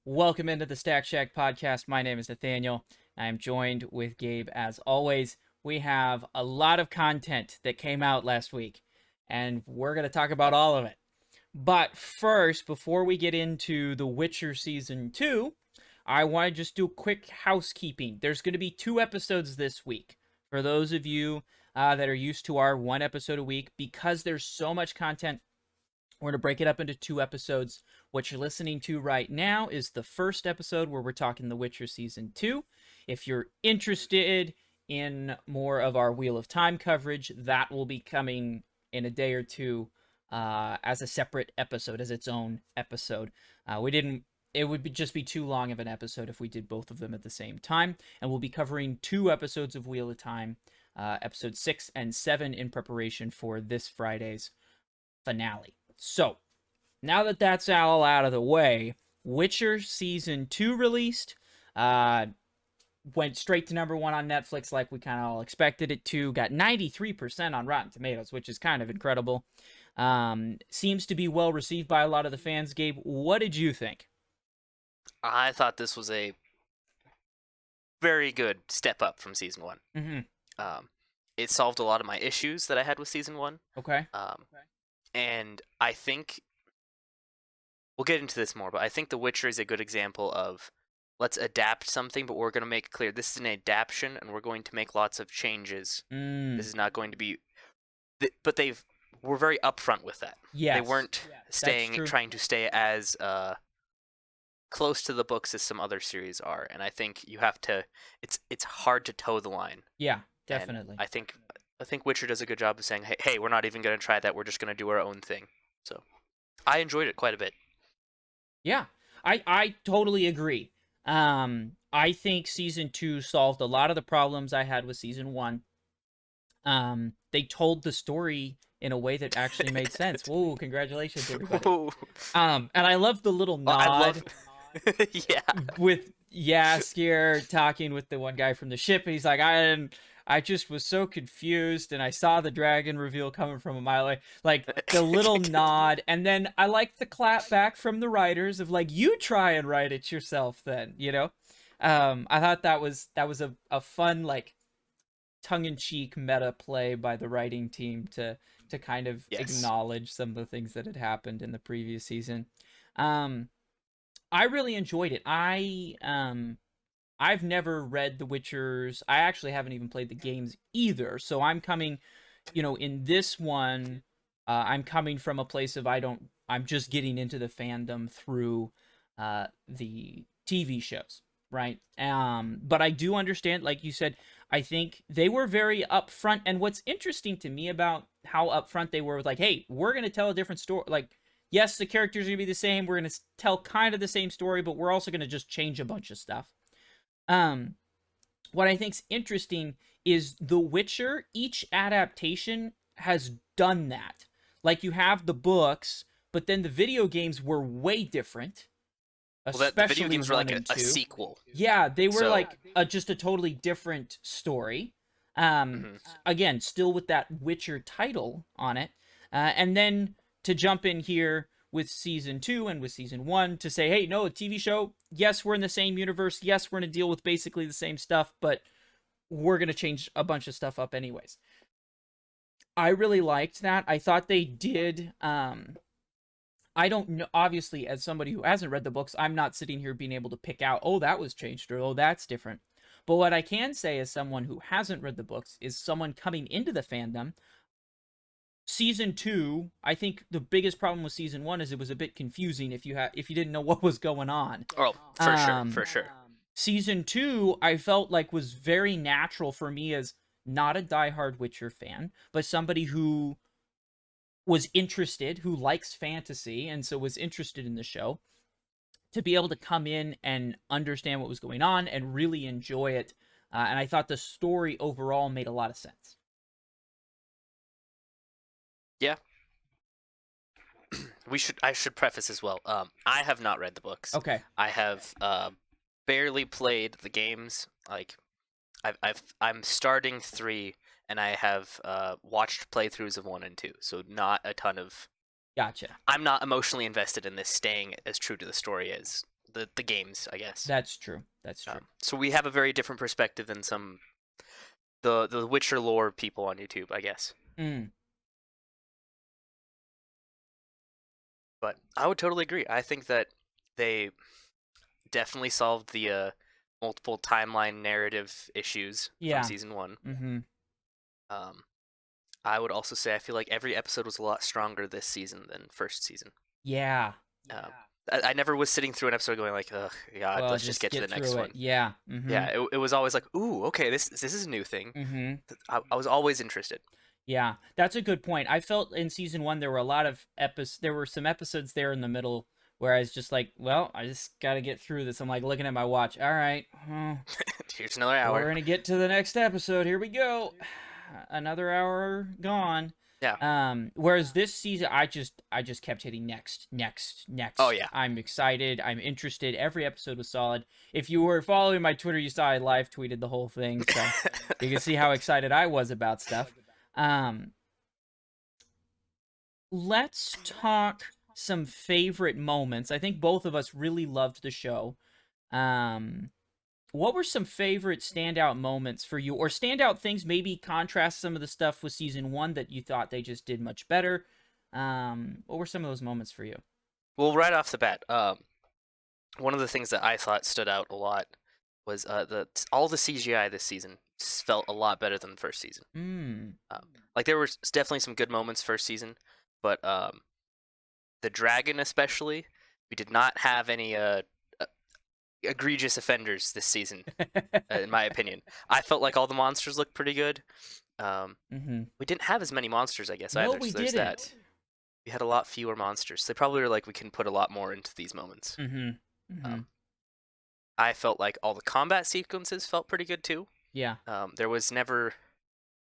Welcome into the Stack Shack podcast. My name is Nathaniel. I am joined with Gabe as always. We have a lot of content that came out last week, and we're going to talk about all of it. But first, before we get into The Witcher Season 2, I want to just do quick housekeeping. There's going to be 2 episodes this week. For those of you that are used to our 1 episode a week, because there's so much content, we're going to break it up into 2 episodes. What you're listening to right now is the first episode where we're talking The Witcher Season 2. If you're interested in more of our Wheel of Time coverage, that will be coming in a day or two as a separate episode, as its own episode. It would just be too long of an episode if we did both of them at the same time. And we'll be covering 2 episodes of Wheel of Time, episode 6 and 7, in preparation for this Friday's finale. So, now that that's all out of the way, Witcher Season 2 released. Went straight to number 1 on Netflix like we kind of all expected it to. Got 93% on Rotten Tomatoes, which is kind of incredible. Seems to be well received by a lot of the fans. Gabe, what did you think? I thought this was a very good step up from Season 1. Mm-hmm. It solved a lot of my issues that I had with Season 1. Okay. And I think we'll get into this more, but I think The Witcher is a good example of let's adapt something, but we're going to make it clear this is an adaptation, and we're going to make lots of changes. This is not going to be... But we're very upfront with that. Yes. They weren't trying to stay as close to the books as some other series are, and I think you have to... It's hard to toe the line. Yeah, definitely. And I think Witcher does a good job of saying, hey, we're not even going to try that. We're just going to do our own thing. So I enjoyed it quite a bit. Yeah, I totally agree. I think Season 2 solved a lot of the problems I had with Season 1. They told the story in a way that actually made sense. Whoa, congratulations, everybody. Whoa. And I love the little nod yeah. with Yaskir talking with the one guy from the ship, and he's like, I just was so confused, and I saw the dragon reveal coming from a mile away. Like, the little nod, and then I like the clap back from the writers of, like, you try and write it yourself then, you know? I thought that was a fun, like, tongue-in-cheek meta play by the writing team to kind of acknowledge some of the things that had happened in the previous season. I really enjoyed it. I've never read The Witchers. I actually haven't even played the games either. So I'm coming, in this one, I'm coming from a place of I'm just getting into the fandom through the TV shows, right? But I do understand, like you said, I think they were very upfront. And what's interesting to me about how upfront they were with, like, hey, we're going to tell a different story. Like, yes, the characters are going to be the same. We're going to tell kind of the same story, but we're also going to just change a bunch of stuff. What I think's interesting is The Witcher, each adaptation has done that. Like, you have the books, but then the video games were way different. Well, the video games were like a sequel. Yeah, they were just a totally different story. Again, still with that Witcher title on it. And then to jump in here with Season 2 and with Season 1 to say, hey, no, a TV show, yes, we're in the same universe, yes, we're going to deal with basically the same stuff, but we're going to change a bunch of stuff up anyways. I really liked that. I thought they did, I don't know, obviously, as somebody who hasn't read the books, I'm not sitting here being able to pick out, oh, that was changed, or oh, that's different. But what I can say as someone who hasn't read the books is someone coming into the fandom, Season 2, I think the biggest problem with Season 1 is it was a bit confusing if you didn't know what was going on. Oh, for sure. Season 2, I felt like was very natural for me as not a diehard Witcher fan, but somebody who was interested, who likes fantasy, and so was interested in the show, to be able to come in and understand what was going on and really enjoy it. And I thought the story overall made a lot of sense. Yeah. I should preface as well. I have not read the books. Okay. I have barely played the games. Like, I'm starting 3, and I have watched playthroughs of 1 and 2. So not a ton of. Gotcha. I'm not emotionally invested in this staying as true to the story as the games, I guess. That's true. That's true. So we have a very different perspective than some the Witcher lore people on YouTube, I guess. Mm. But I would totally agree. I think that they definitely solved the multiple timeline narrative issues Yeah. from season 1. Mm-hmm. I would also say I feel like every episode was a lot stronger this season than first season. Yeah. I never was sitting through an episode going like, "Ugh, God, Well, let's just get to the next one." Yeah. Mm-hmm. Yeah, it was always like, "Ooh, okay, this is a new thing." Mm-hmm. I was always interested. Yeah, that's a good point. I felt in season 1 there were a lot of there were some episodes there in the middle where I was just like, well, I just got to get through this. I'm like looking at my watch. All right. Here's another hour. We're going to get to the next episode. Here we go. Another hour gone. Yeah. Whereas this season I just kept hitting next. Oh yeah. I'm excited. I'm interested. Every episode was solid. If you were following my Twitter, you saw I live tweeted the whole thing, so you can see how excited I was about stuff. Let's talk some favorite moments. I think both of us really loved the show. What were some favorite standout moments for you, or standout things? Maybe contrast some of the stuff with season 1 that you thought they just did much better. What were some of those moments for you? Well, right off the bat, one of the things that I thought stood out a lot was all the CGI this season felt a lot better than the first season. Like there were definitely some good moments first season, but the dragon especially, we did not have any egregious offenders this season, in my opinion. I felt like all the monsters looked pretty good. We didn't have as many monsters, I guess, either. No, we so there's didn't. That. We had a lot fewer monsters. They probably were like, we can put a lot more into these moments. I felt like all the combat sequences felt pretty good too. Yeah. There was never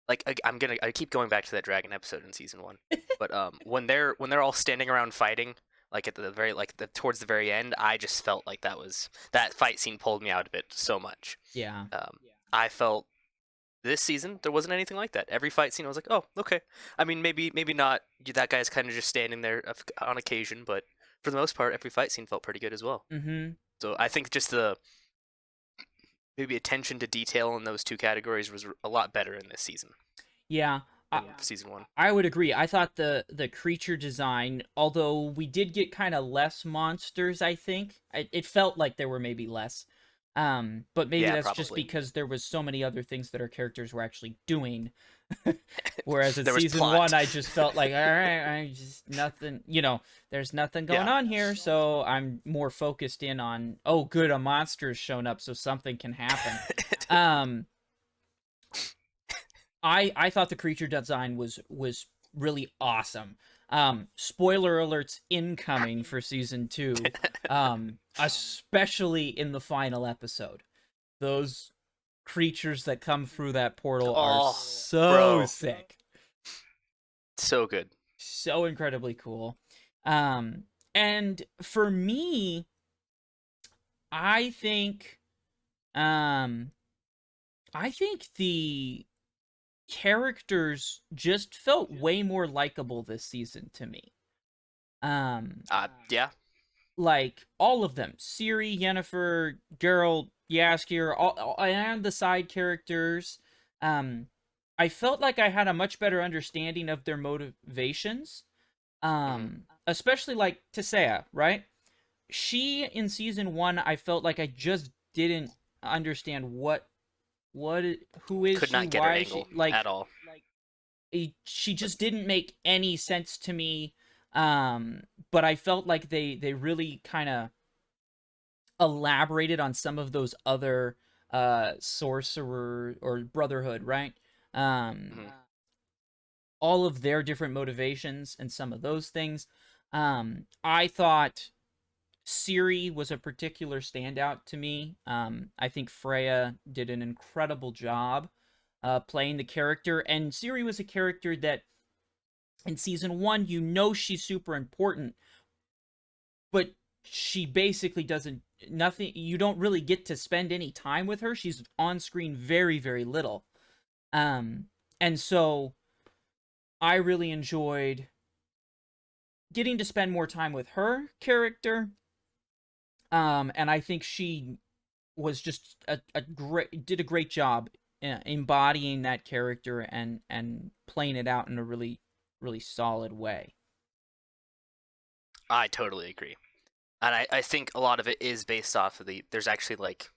like I keep going back to that dragon episode in season 1, but when they're all standing around fighting, like at the very towards the very end, I just felt like that fight scene pulled me out of it so much. Yeah. I felt this season there wasn't anything like that. Every fight scene I was like, oh, okay. I mean, maybe not. That guy's kind of just standing there on occasion, but for the most part, every fight scene felt pretty good as well. So I think just the maybe attention to detail in those two categories was a lot better in this season. Yeah. Season 1. I would agree. I thought the creature design, although we did get kind of less monsters, I think it felt like there were maybe less. But maybe that's probably. just because there was so many other things that our characters were actually doing. Whereas in There was season plot. 1, I just felt like, all right, I just nothing, there's nothing going on here, so I'm more focused in on, oh, good, a monster's shown up, so something can happen. I thought the creature design was really awesome. Spoiler alerts incoming for season 2, especially in the final episode. Those creatures that come through that portal are so sick. So good. So incredibly cool. And for me, I think the characters just felt way more likable this season to me. Yeah. Like all of them, Ciri, Yennefer, Geralt, Yaskir, all and the side characters. I felt like I had a much better understanding of their motivations. Especially like Tisea, right? She in season 1, I felt like I just didn't understand who is Could she, not get why her is angle she, like, at all. She just didn't make any sense to me. But I felt like they really kind of elaborated on some of those other sorcerer or brotherhood, right? All of their different motivations and some of those things. I thought Ciri was a particular standout to me. I think Freya did an incredible job playing the character, and Ciri was a character that in season 1, she's super important, but she basically doesn't nothing. You don't really get to spend any time with her. She's on screen very, very little. And so I really enjoyed getting to spend more time with her character. And I think she was just did a great job embodying that character and playing it out in a really solid way. I totally agree. And I think a lot of it is based off of there's actually like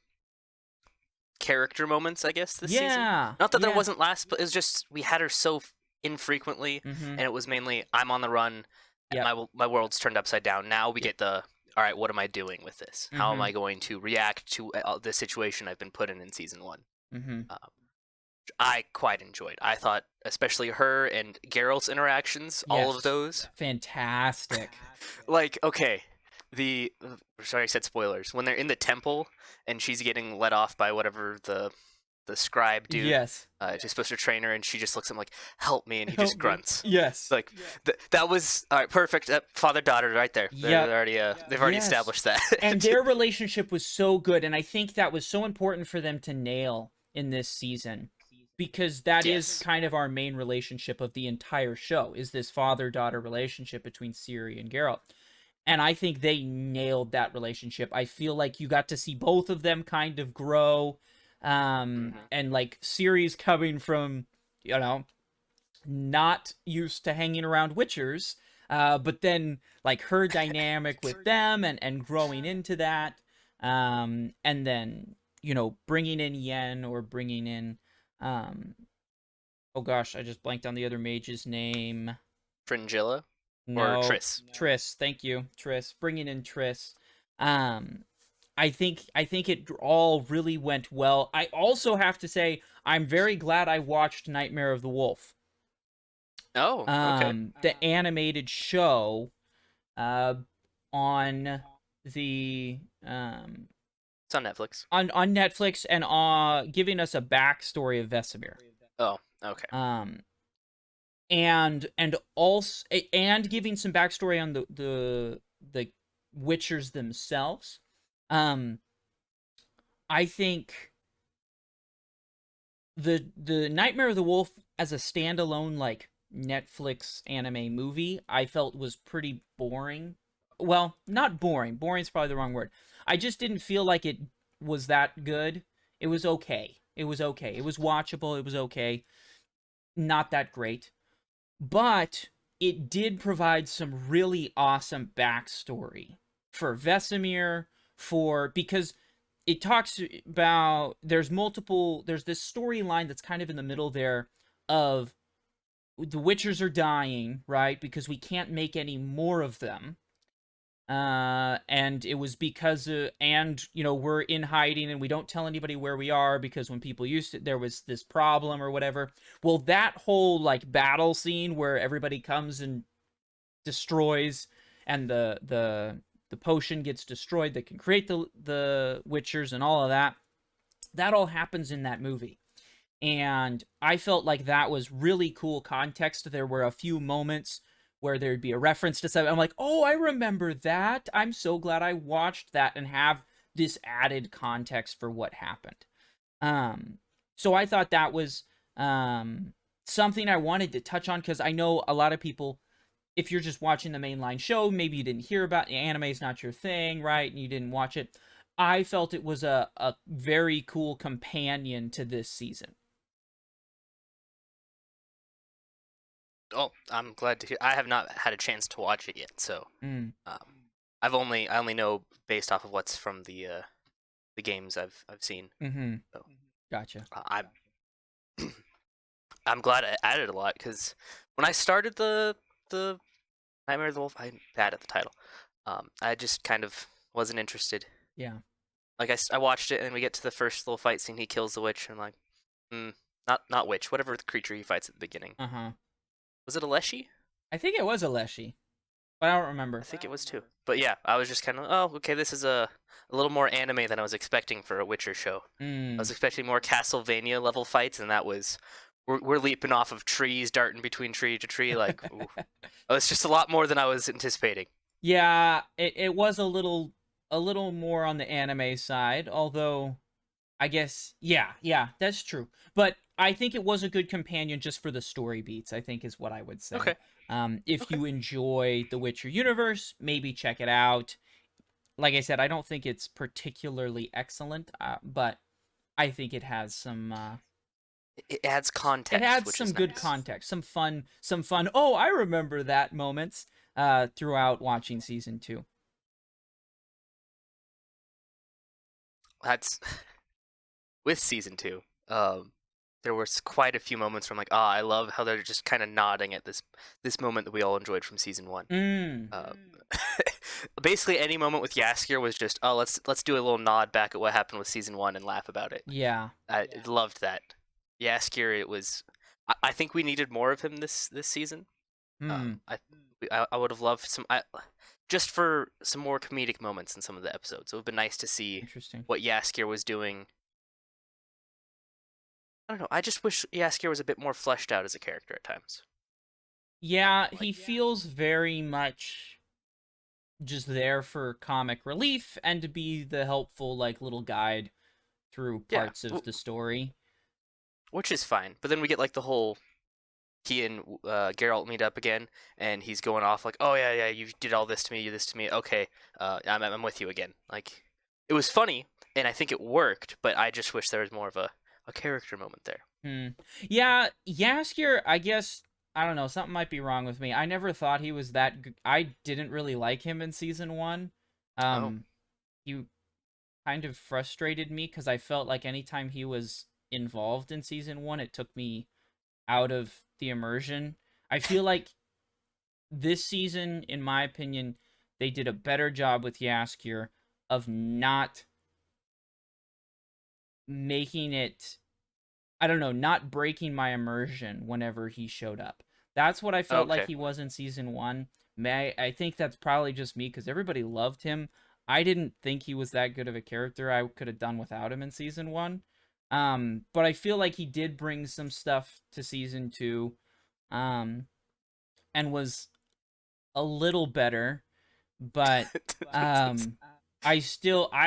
character moments, I guess, this season. Yeah, Not that there yeah. wasn't last, but it's just we had her so infrequently, Mm-hmm. and it was mainly I'm on the run, and Yep. my world's turned upside down. Now we Yep. get the all right. What am I doing with this? How am Mm-hmm. I going to react to the situation I've been put in season one? Mm-hmm. Um, I quite enjoyed. I thought, especially her and Geralt's interactions, all of Yes. those, Fantastic. like okay, sorry I said spoilers. When they're in the temple and she's getting let off by whatever the scribe dude, Yes. she's supposed to train her, and she just looks at him like, "Help me," and he Help just me. grunts. Yes. Like that was all right, perfect. Father daughter right there. Yep. They've already Yes. established that. And their relationship was so good, and I think that was so important for them to nail in this season, because that is Yes. kind of our main relationship of the entire show, is this father-daughter relationship between Ciri and Geralt. And I think they nailed that relationship. I feel like you got to see both of them kind of grow, and like Ciri's coming from, not used to hanging around witchers, but then like her dynamic with them and growing into that, and then bringing in Yen, or bringing in, oh gosh, I just blanked on the other mage's name. Fringilla or No, Triss. Triss. Thank you, Triss. Bringing in Triss. Um, I think it all really went well. I also have to say I'm very glad I watched Nightmare of the Wolf. Oh, okay. The animated show, uh, on the It's on Netflix. on Netflix, and giving us a backstory of Vesemir. Oh, okay. And also and giving some backstory on the Witchers themselves. I think the Nightmare of the Wolf as a standalone like Netflix anime movie, I felt was pretty boring. Well, not boring. Boring's probably the wrong word. I just didn't feel like it was that good. It was okay. It was okay. It was watchable. It was okay. Not that great. But it did provide some really awesome backstory for Vesemir, because it talks about there's this storyline that's kind of in the middle there of the Witchers are dying, right? Because we can't make any more of them. And it was because we're in hiding and we don't tell anybody where we are, because when people used to, there was this problem or whatever. Well, that whole like battle scene where everybody comes and destroys, and the potion gets destroyed that can create the Witchers and all of that, that all happens in that movie. And I felt like that was really cool context. There were a few moments where there'd be a reference to something. I'm like, oh, I remember that. I'm so glad I watched that and have this added context for what happened. So I thought that was something I wanted to touch on, because I know a lot of people, if you're just watching the mainline show, maybe you didn't hear about anime, is not your thing, right? And you didn't watch it. I felt it was a very cool companion to this season. Oh, I'm glad to hear. I have not had a chance to watch it yet, so I only know based off of what's from the games I've seen. Mm-hmm. So Gotcha. I'm glad I added a lot, because when I started the Nightmare of the Wolf, I'm bad at the title. I just kind of wasn't interested. Yeah. Like I watched it, and we get to the first little fight scene. He kills the witch, and I'm like, not witch, whatever the creature he fights at the beginning. Uh-huh. Was it a Leshy? I think it was a Leshy, but I don't remember. I think it was too. But yeah, I was just kind of, oh, okay, this is a little more anime than I was expecting for a Witcher show. I was expecting more Castlevania level fights, and that was we're leaping off of trees, darting between tree to tree, like ooh. It's just a lot more than I was anticipating. Yeah, it was a little more on the anime side, although I guess yeah, that's true. But I think it was a good companion just for the story beats, I think is what I would say. Okay. If you enjoy the Witcher universe, maybe check it out. like I said, I don't think it's particularly excellent, but I think it has some. It adds It context, adds which some is good nice. context, some fun. Oh, I remember that moments throughout watching season 2. That's with season 2. There was quite a few moments where I'm like, I love how they're just kind of nodding at this moment that we all enjoyed from season 1. Mm. Basically, any moment with Yaskir was just, let's do a little nod back at what happened with season 1 and laugh about it. Yeah. I loved that. Yaskir, it was. I think we needed more of him this season. Hmm. I would have loved just for some more comedic moments in some of the episodes. It would have been nice to see Interesting. what Yaskir was doing. I don't know. I just wish Yaskir was a bit more fleshed out as a character at times. Yeah, he feels very much just there for comic relief and to be the helpful like little guide through Yeah, parts of the story. which is fine. But then we get like the whole he and Geralt meet up again, and he's going off like, "Oh yeah, you did all this to me, you this to me. Okay, I'm with you again." Like, it was funny, and I think it worked. But I just wish there was more of a character moment there. Yeah, Yaskier, I guess, I don't know, something might be wrong with me. I never thought he was that I didn't really like him in season 1. Oh, He kind of frustrated me because I felt like anytime he was involved in season 1, it took me out of the immersion. I feel like this season, in my opinion, they did a better job with Yaskier of not making it, I don't know, not breaking my immersion whenever he showed up. That's what I felt like okay. he was in season 1. I think that's probably just me because everybody loved him. I didn't think he was that good of a character. I could have done without him in season 1. But I feel like he did bring some stuff to season 2, and was a little better. But um, I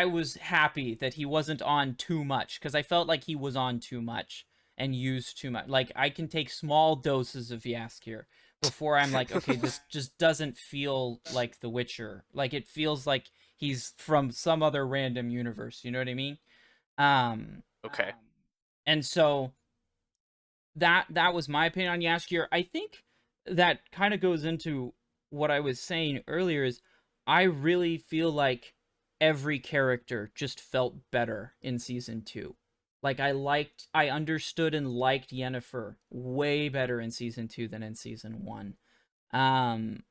was happy that he wasn't on too much because I felt like he was on too much and used too much. Like I can take small doses of Yaskir before I'm like, okay, this just doesn't feel like The Witcher. Like it feels like he's from some other random universe. You know what I mean? Um, Okay. and so that was my opinion on Yaskier. I think that kind of goes into what I was saying earlier is I really feel like every character just felt better in season 2. Like I understood and liked Yennefer way better in season 2 than in season 1. Um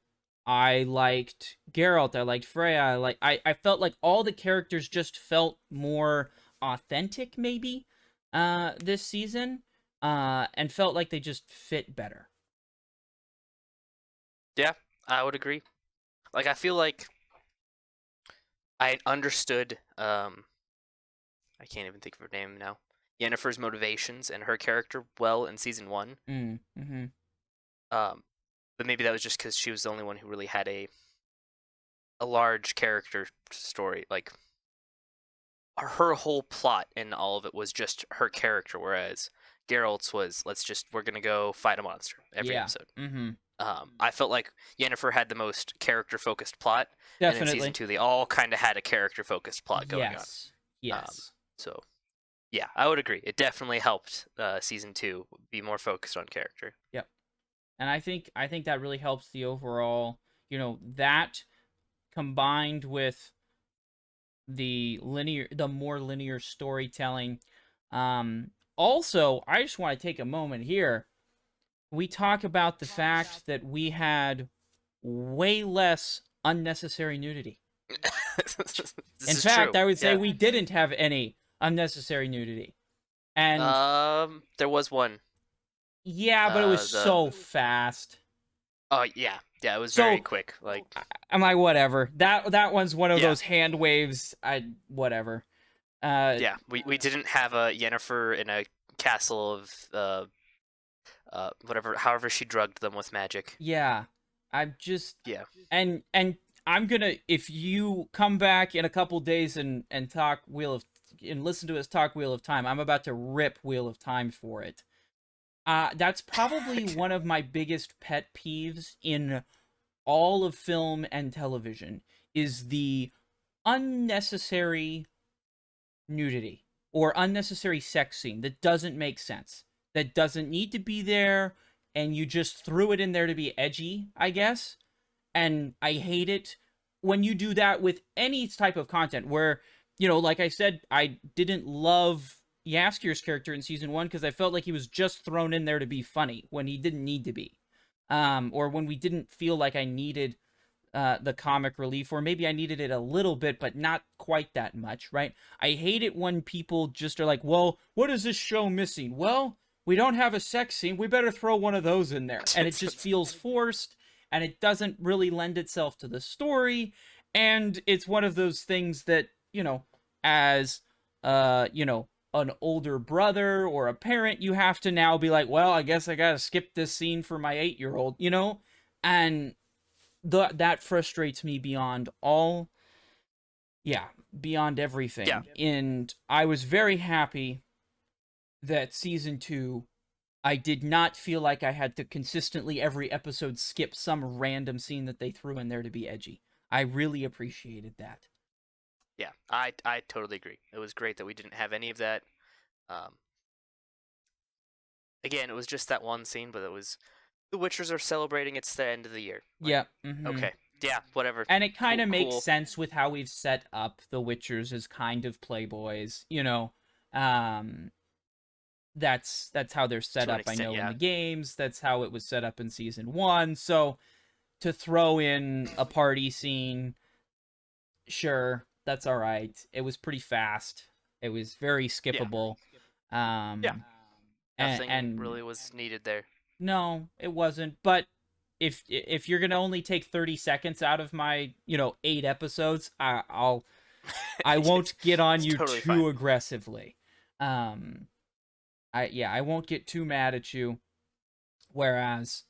I liked Geralt, I liked Freya, I felt like all the characters just felt more authentic maybe this season, and felt like they just fit better. Yeah, I would agree. Like, I feel like I understood. I can't even think of her name now. Yennefer's motivations and her character well in season 1. Mm-hmm. Um, but maybe that was just because she was the only one who really had a large character story. Like, her whole plot in all of it was just her character, whereas Geralt's was we're gonna go fight a monster every Yeah. episode. Mm-hmm. I felt like Yennefer had the most character focused plot, and in season Definitely. 2 they all kind of had a character focused plot going on. Yes. Um, Yes. so yeah, I would agree. It definitely helped season 2 be more focused on character. Yep. And I think that really helps the overall, that combined with the more linear storytelling. Also, I just want to take a moment here. We talk about the fact that we had way less unnecessary nudity. This In is fact, true. I would say Yeah. we didn't have any unnecessary nudity. And There was one. yeah, but it was The so fast. Oh yeah, it was very So quick. Like I'm like, whatever. That one's one of yeah, those hand waves. Whatever. Uh, yeah. We didn't have a Yennefer in a castle of whatever, however she drugged them with magic. yeah. I'm just Yeah. and I'm gonna, if you come back in a couple days and talk and listen to us talk Wheel of Time, I'm about to rip Wheel of Time for it. That's probably one of my biggest pet peeves in all of film and television is the unnecessary nudity or unnecessary sex scene that doesn't make sense, that doesn't need to be there, and you just threw it in there to be edgy, I guess. And I hate it when you do that with any type of content where, like I said, I didn't love Yaskir's character in season 1 because I felt like he was just thrown in there to be funny when he didn't need to be. Or when we didn't feel like I needed the comic relief, or maybe I needed it a little bit, but not quite that much, right? I hate it when people just are like, well, what is this show missing? Well, we don't have a sex scene. We better throw one of those in there. And it just feels forced, and it doesn't really lend itself to the story. And it's one of those things that, as, an older brother or a parent, you have to now be like, well, I guess I gotta skip this scene for my 8-year-old, And that frustrates me beyond all, beyond everything. Yeah. And I was very happy that season 2, I did not feel like I had to consistently every episode skip some random scene that they threw in there to be edgy. I really appreciated that. Yeah, I totally agree. It was great that we didn't have any of that. Again, it was just that one scene, but it was the Witchers are celebrating. It's the end of the year. Like, Yeah. Mm-hmm. Okay. Yeah. Whatever. And it kind of makes cool. sense with how we've set up the Witchers as kind of playboys. That's how they're set up. Extent, I know yeah. in the games. That's how it was set up in season 1. So to throw in a party scene, sure, that's all right. It was pretty fast. It was very skippable. Yeah. Nothing and really was needed there. No, it wasn't. But if you're gonna only take 30 seconds out of my 8 episodes, I won't get on you totally too fine. aggressively. I won't get too mad at you. Whereas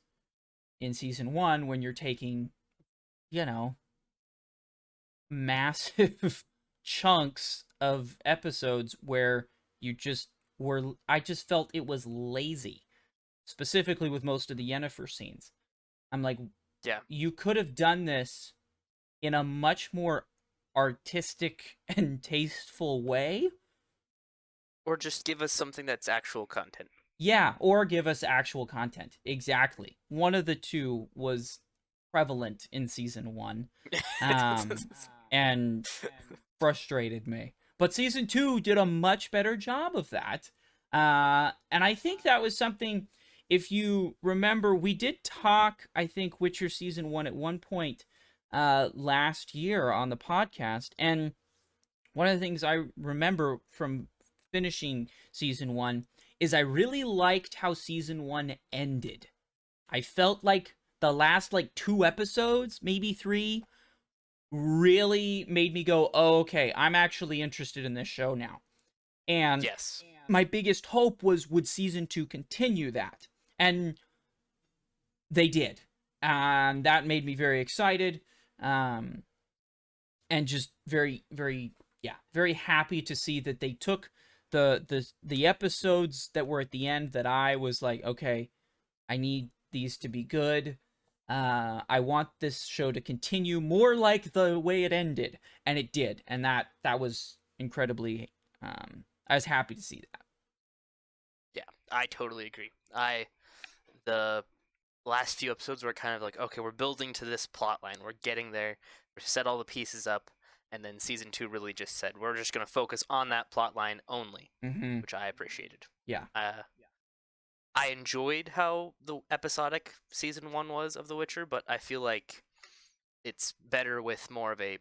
in season 1, when you're taking massive chunks of episodes where I just felt it was lazy, specifically with most of the Yennefer scenes. I'm like, yeah, you could have done this in a much more artistic and tasteful way. Or just give us something that's actual content. Yeah, or give us actual content. Exactly. One of the two was prevalent in season 1. And frustrated me. But season 2 did a much better job of that. And I think that was something, if you remember, we did talk, I think, Witcher season 1 at one point last year on the podcast. And one of the things I remember from finishing season 1 is I really liked how season 1 ended. I felt like the last 2 episodes, maybe 3, really made me go, oh, okay, I'm actually interested in this show now. And yes, my biggest hope was, would season 2 continue that? And they did. And that made me very excited. And just very, very, very happy to see that they took the episodes that were at the end that I was like, okay, I need these to be good. I want this show to continue more like the way it ended, and it did, and that was incredibly. I was happy to see that. Yeah, I totally agree. The last few episodes were kind of like, okay, we're building to this plot line, we're getting there, we set all the pieces up, and then season 2 really just said we're just gonna focus on that plot line only, which I appreciated. Yeah. I enjoyed how the episodic season 1 was of The Witcher, but I feel like it's better with more of a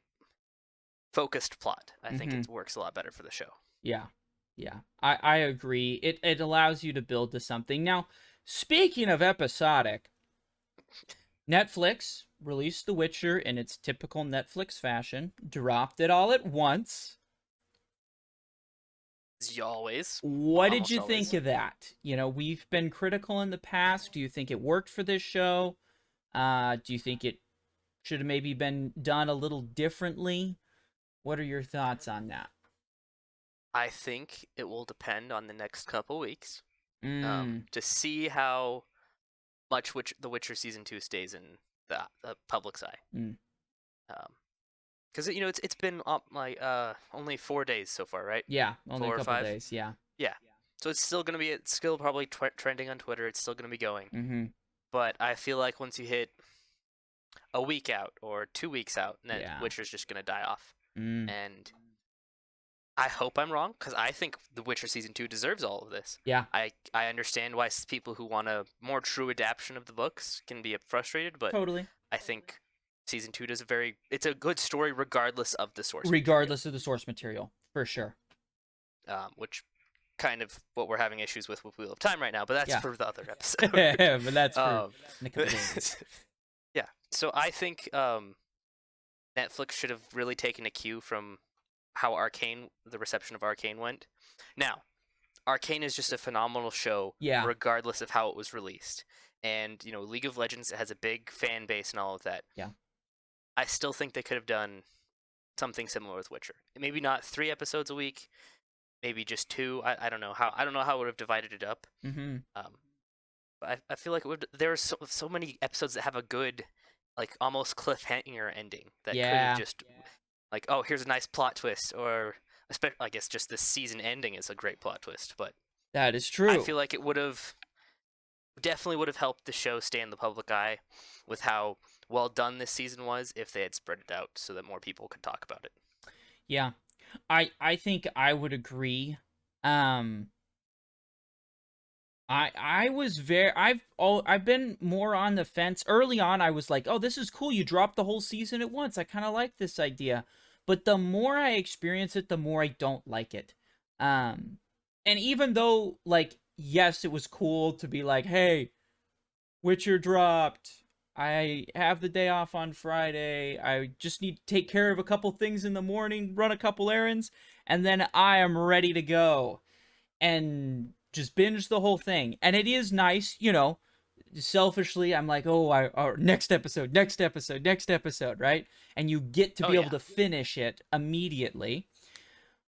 focused plot. I think it works a lot better for the show. Yeah. I agree. It allows you to build to something. Now, speaking of episodic, Netflix released The Witcher in its typical Netflix fashion, dropped it all at once. As always. What did you think of that? We've been critical in the past. Do you think it worked for this show? Do you think it should have maybe been done a little differently? What are your thoughts on that? I think it will depend on the next couple weeks to see how much The Witcher season 2 stays in the public's eye. Because it's been up like only 4 days so far, right? Yeah, only a 4 or couple 5. days. Yeah. Yeah. So it's still probably trending on Twitter. It's still gonna be going. Mm-hmm. But I feel like once you hit a week out or 2 weeks out, then Yeah. Witcher's just gonna die off. Mm. And I hope I'm wrong, because I think The Witcher Season 2 deserves all of this. Yeah. I understand why people who want a more true adaptation of the books can be frustrated, but Totally. I think Season 2 does it's a good story regardless of the source Regardless of the source material, for sure. which kind of what we're having issues with Wheel of Time right now, but that's Yeah. for the other episode. But that's for in a couple days. Yeah, so I think Netflix should have really taken a cue from how the reception of Arcane went. Now, Arcane is just a phenomenal show, Yeah. regardless of how it was released. And, League of Legends has a big fan base and all of that. Yeah. I still think they could have done something similar with Witcher. Maybe not 3 episodes a week, maybe just 2. I don't know how I would have divided it up. Mm-hmm. But I feel like there are so many episodes that have a good, like, almost cliffhanger ending that could have just like, oh, here's a nice plot twist, or I guess just the season ending is a great plot twist, but that is true. I feel like it definitely would have helped the show stay in the public eye with how well done this season was if they had spread it out so that more people could talk about it. Yeah. I think I would agree. I was I've been more on the fence. Early on I was like, "Oh, this is cool. You dropped the whole season at once. I kind of like this idea." But the more I experience it, the more I don't like it. And even though, like, yes, it was cool to be like, "Hey, Witcher dropped. I have the day off on Friday. I just need to take care of a couple things in the morning, run a couple errands, and then I am ready to go." And just binge the whole thing. And it is nice, selfishly, I'm like, oh, next episode, right? And you get to be able to finish it immediately.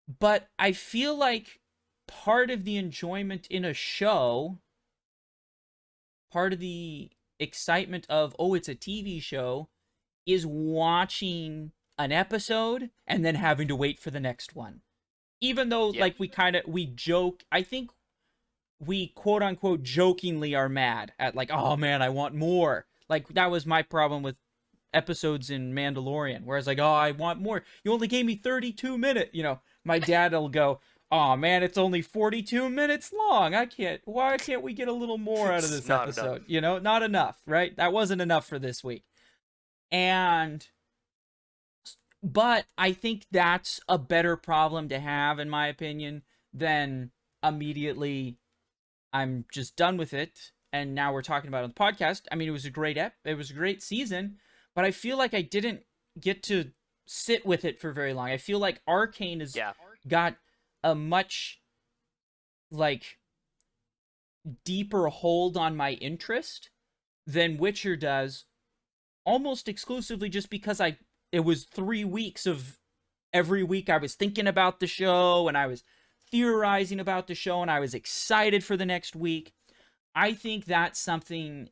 But I feel like part of the enjoyment in a show, part of the excitement of, oh, it's a TV show, is watching an episode and then having to wait for the next one. Even though, like, we joke, I think we quote unquote jokingly are mad at, like, oh man, I want more. Like, that was my problem with episodes in Mandalorian, where I was like, oh, I want more. You only gave me 32 minutes. My dad will go, oh man, it's only 42 minutes long. Why can't we get a little more out of this episode? Enough. Not enough, right? That wasn't enough for this week. But I think that's a better problem to have, in my opinion, than immediately I'm just done with it and now we're talking about it on the podcast. I mean, it was a great season, but I feel like I didn't get to sit with it for very long. I feel like Arcane has got a much, like, deeper hold on my interest than Witcher does, almost exclusively just because it was 3 weeks of every week I was thinking about the show and I was theorizing about the show and I was excited for the next week. I think that's something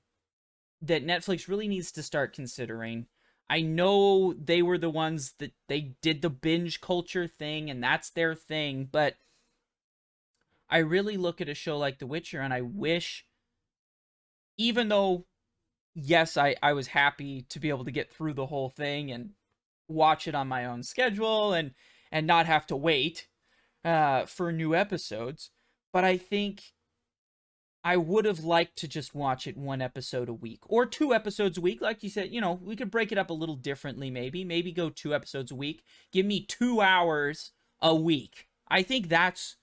that Netflix really needs to start considering. I know they were the ones that they did the binge culture thing and that's their thing, but I really look at a show like The Witcher and I wish, even though, yes, I was happy to be able to get through the whole thing and watch it on my own schedule and not have to wait for new episodes, but I think I would have liked to just watch it 1 episode a week or 2 episodes a week. Like you said, we could break it up a little differently, maybe go 2 episodes a week. Give me 2 hours a week. I think that's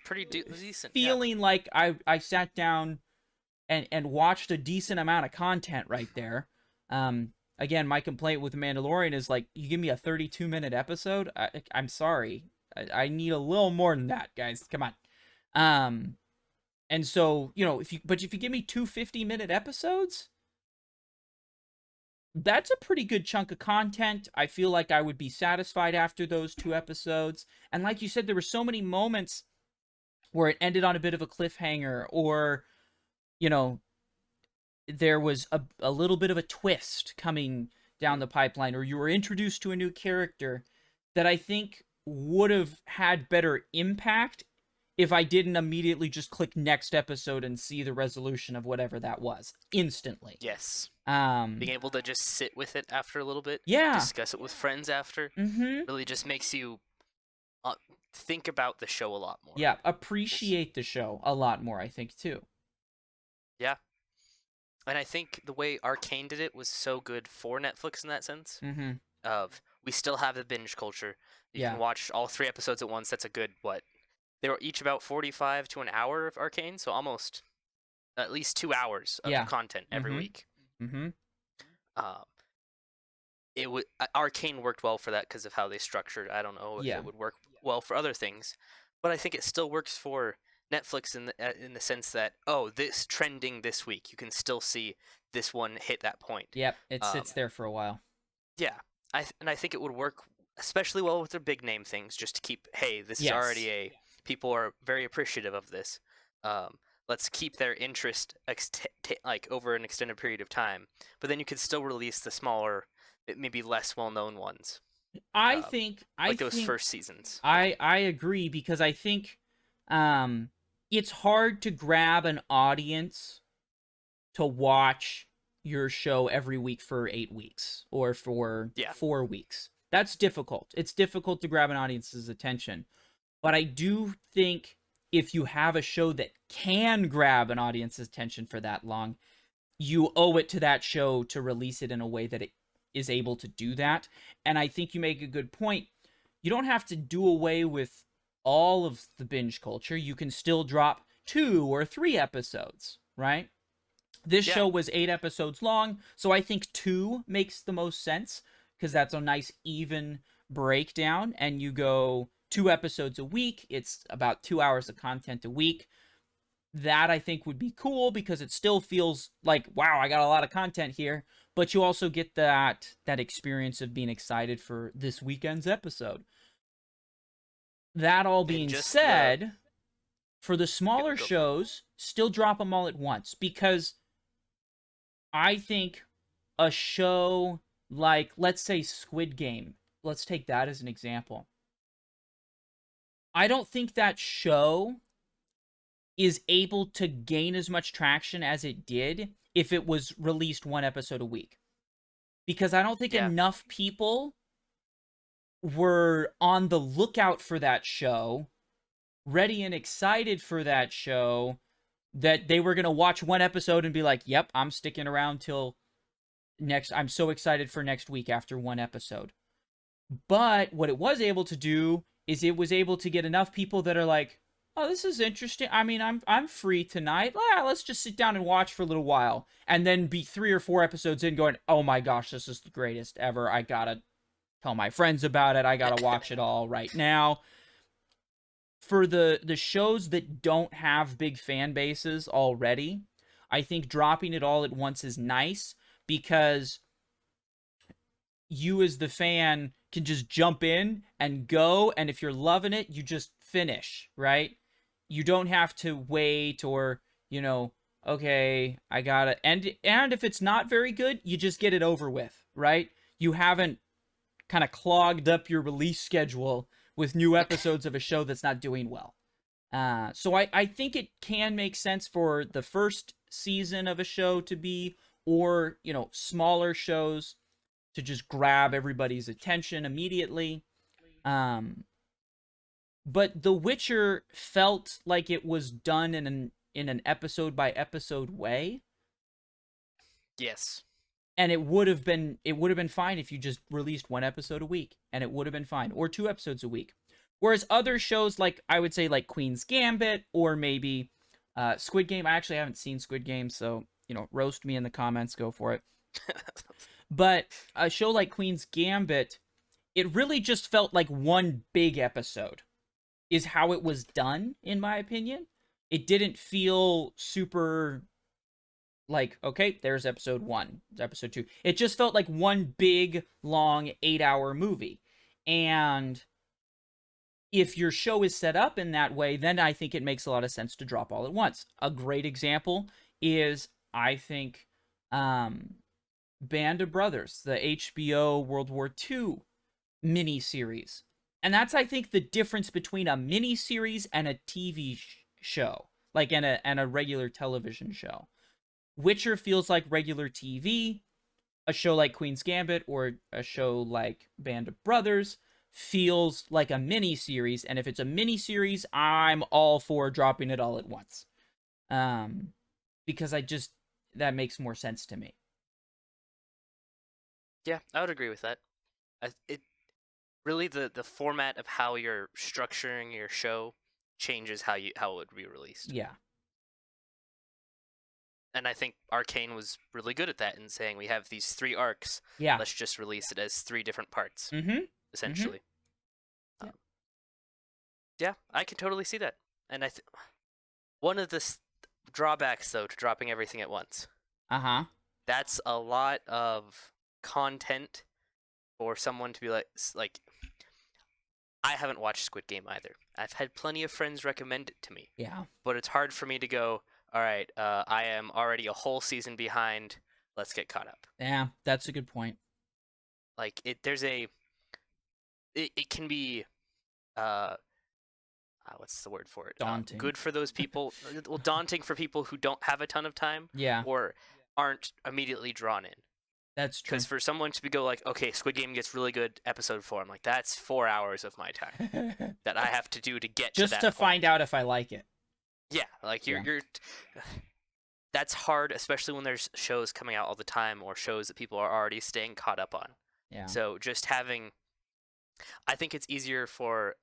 pretty decent. Feeling like I sat down and watched a decent amount of content right there. Again, my complaint with The Mandalorian is, like, you give me a 32-minute episode? I'm sorry. I need a little more than that, guys. Come on. And so, if you give me 2 50-minute episodes, that's a pretty good chunk of content. I feel like I would be satisfied after those 2 episodes. And like you said, there were so many moments where it ended on a bit of a cliffhanger, or, there was a little bit of a twist coming down the pipeline, or you were introduced to a new character that I think would have had better impact if I didn't immediately just click next episode and see the resolution of whatever that was instantly. Yes. Um, Being able to just sit with it after a little bit, yeah. discuss it with friends after, really just makes you think about the show a lot more. Yeah, appreciate the show a lot more, I think, too. Yeah. And I think the way Arcane did it was so good for Netflix in that sense. Mm-hmm. Of we still have the binge culture. You Yeah. can watch all 3 episodes at once. That's a good what? They were each about 45 to an hour of Arcane, so almost at least 2 hours of content every week. Mm-hmm. Arcane worked well for that because of how they structured. I don't know if it would work well for other things, but I think it still works for Netflix in the sense that this trending this week, you can still see this one hit that point. Yep, it sits there for a while. Yeah, I think it would work especially well with their big name things, just to keep, hey, this is already people are very appreciative of this. Let's keep their interest like over an extended period of time, but then you could still release the smaller, maybe less well-known ones. I think those first seasons. I agree, because I think it's hard to grab an audience to watch your show every week for 8 weeks or for 4 weeks. That's difficult. It's difficult to grab an audience's attention. But I do think if you have a show that can grab an audience's attention for that long, you owe it to that show to release it in a way that it is able to do that. And I think you make a good point. You don't have to do away with all of the binge culture. You can still drop 2 or 3 episodes, right? This show was 8 episodes long, so I think 2 makes the most sense, because that's a nice even breakdown, and you go 2 episodes a week. It's about 2 hours of content a week. That, I think, would be cool, because it still feels like, wow, I got a lot of content here, but you also get that experience of being excited for this weekend's episode. That all being said, for the smaller shows, still drop them all at once, because I think a show like, let's say, Squid Game, let's take that as an example. I don't think that show is able to gain as much traction as it did if it was released 1 episode a week. Because I don't think enough people were on the lookout for that show, ready and excited for that show, that they were going to watch 1 episode and be like, yep, I'm sticking around till next. I'm so excited for next week after 1 episode. But what it was able to do is it was able to get enough people that are like, oh, this is interesting. I mean, I'm free tonight. Let's just sit down and watch for a little while. And then be 3 or 4 episodes in going, oh my gosh, this is the greatest ever. I gotta tell my friends about it. I gotta watch it all right now. For the shows that don't have big fan bases already, I think dropping it all at once is nice, because you as the fan can just jump in and go, and if you're loving it, you just finish, right? You don't have to wait, or, okay, I gotta, and if it's not very good, you just get it over with, right? You haven't kind of clogged up your release schedule with new episodes of a show that's not doing well. So I think it can make sense for the first season of a show to be, or, smaller shows to just grab everybody's attention immediately. But The Witcher felt like it was done in an episode by episode way. Yes. And it would have been fine if you just released 1 episode a week, and it would have been fine, or 2 episodes a week. Whereas other shows, like, I would say, like Queen's Gambit, or maybe Squid Game. I actually haven't seen Squid Game, so, roast me in the comments, go for it. But a show like Queen's Gambit, it really just felt like 1 big episode is how it was done, in my opinion. It didn't feel super like, okay, there's episode 1, episode 2. It just felt like 1 big, long, 8-hour movie. And if your show is set up in that way, then I think it makes a lot of sense to drop all at once. A great example is, I think, Band of Brothers, the HBO World War II miniseries. And that's, I think, the difference between a miniseries and a TV show, like and a regular television show. Witcher feels like regular TV. A show like Queen's Gambit or a show like Band of Brothers feels like a miniseries. And if it's a miniseries, I'm all for dropping it all at once. Because that makes more sense to me. Yeah, I would agree with that. It really the format of how you're structuring your show changes how it would be released. Yeah. And I think Arcane was really good at that in saying we have these 3 arcs. Yeah. Let's just release it as 3 different parts. Mm-hmm. Essentially. Mm-hmm. Yeah, I can totally see that. And one of the drawbacks though to dropping everything at once. Uh-huh. That's a lot of content for someone to be like I haven't watched Squid Game either. I've had plenty of friends recommend it to me. Yeah. But it's hard for me to go, all right, I am already a whole season behind. Let's get caught up. Yeah, that's a good point. Like it can be what's the word for it? Daunting. Good for those people. Well, daunting for people who don't have a ton of time. Yeah. Or aren't immediately drawn in. That's true. Because for someone to go like, okay, Squid Game gets really good episode 4, I'm like, that's 4 hours of my time that I have to do to get just to that to point. Find out if I like it. Yeah, like you're that's hard, especially when there's shows coming out all the time or shows that people are already staying caught up on. Yeah. So just I think it's easier for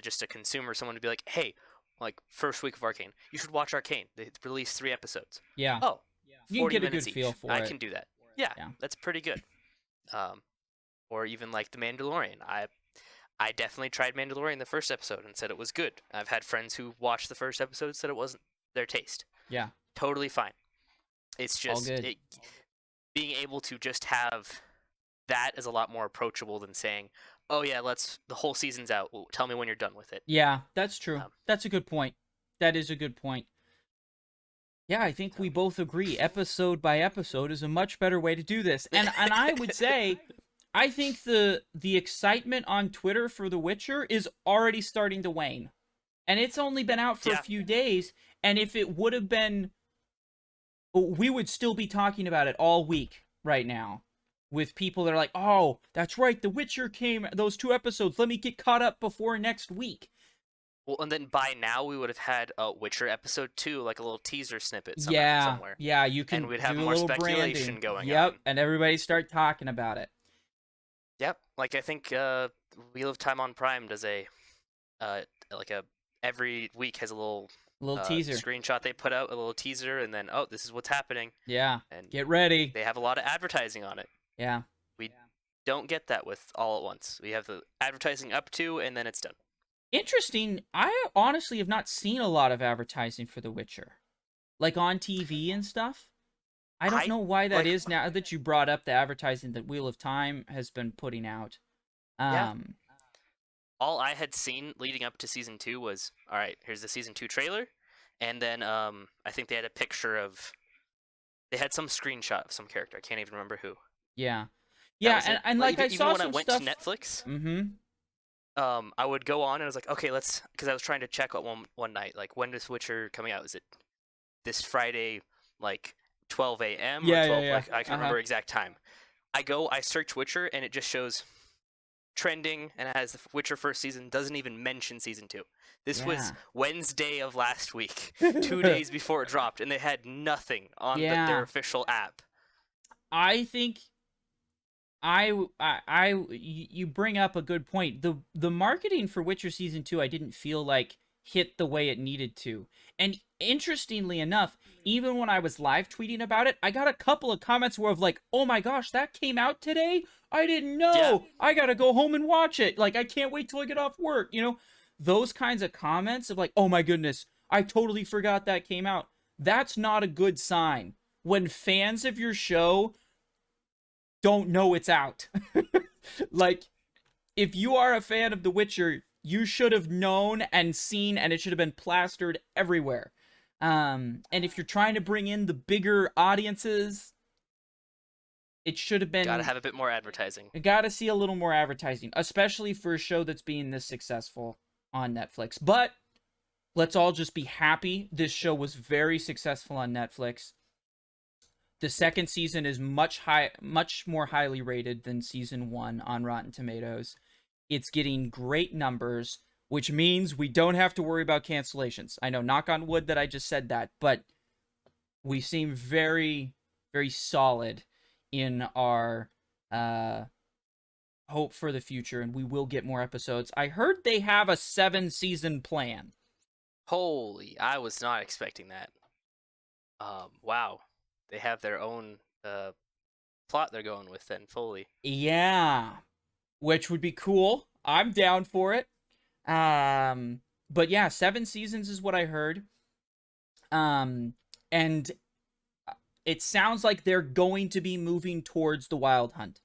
just a consumer, someone to be like, hey, like first week of Arcane, you should watch Arcane. They released 3 episodes. Yeah. Oh, you can get a minutes good feel each. for I it. can do that. Yeah, that's pretty good. Or even like The Mandalorian. I definitely tried Mandalorian the first episode and said it was good. I've had friends who watched the first episode said it wasn't their taste. Yeah. Totally fine. It's just being able to just have that is a lot more approachable than saying, "Oh yeah, the whole season's out. Well, tell me when you're done with it." Yeah, that's true. That's a good point. That is a good point. Yeah, I think we both agree. Episode by episode is a much better way to do this. And I would say, I think the excitement on Twitter for The Witcher is already starting to wane. And it's only been out for a few days. And if it would have been, we would still be talking about it all week right now. With people that are like, oh, that's right, The Witcher came, those 2 episodes, let me get caught up before next week. Well, and then by now we would have had a Witcher episode 2, like a little teaser snippet somewhere. Yeah, you can and we'd have do more a little speculation branding. going Yep, on. and everybody start talking about it. Yep, like I think Wheel of Time on Prime does every week has a little teaser screenshot they put out, a little teaser, and then this is what's happening. Yeah, and get ready. They have a lot of advertising on it. Yeah, we don't get that with all at once. We have the advertising up to, and then it's done. Interesting. I honestly have not seen a lot of advertising for The Witcher, like on TV and stuff. I don't know why that is now that you brought up the advertising that Wheel of Time has been putting out. Yeah. All I had seen leading up to season 2 was, all right, here's the season 2 trailer, and then I think they had a picture of, they had some screenshot of some character. I can't even remember who. Yeah, yeah, and like I saw some stuff. Even when I went to Netflix, I would go on and I was like, okay, because I was trying to check out one night, like, when is Witcher coming out? Is it this Friday, like 12 a.m. Yeah, or 12? yeah. Like, I can't remember exact time. I search Witcher and it just shows trending and it has the Witcher first season, doesn't even mention season 2. This was Wednesday of last week, 2 days before it dropped, and they had nothing on their official app. I think you bring up a good point. The marketing for Witcher season 2 I didn't feel like hit the way it needed to. And interestingly enough, even when I was live tweeting about it, I got a couple of comments where of like, "Oh my gosh, that came out today? I didn't know. Yeah. I got to go home and watch it. Like, I can't wait till I get off work." You know, those kinds of comments of like, "Oh my goodness, I totally forgot that came out." That's not a good sign when fans of your show don't know it's out. Like, if you are a fan of The Witcher, you should have known and seen, and it should have been plastered everywhere. And if you're trying to bring in the bigger audiences, It should have been. Gotta have a bit more advertising. Gotta see a little more advertising, especially for a show that's being this successful on Netflix. But let's all just be happy. This show was very successful on Netflix. The second season is much more highly rated than season 1 on Rotten Tomatoes. It's getting great numbers, which means we don't have to worry about cancellations. I know, knock on wood that I just said that, but we seem very, very solid in our hope for the future, and we will get more episodes. I heard they have a 7-season plan. Holy, I was not expecting that. Wow. They have their own plot they're going with then, fully. Yeah, which would be cool. I'm down for it. But yeah, 7 seasons is what I heard. And it sounds like they're going to be moving towards the Wild Hunt.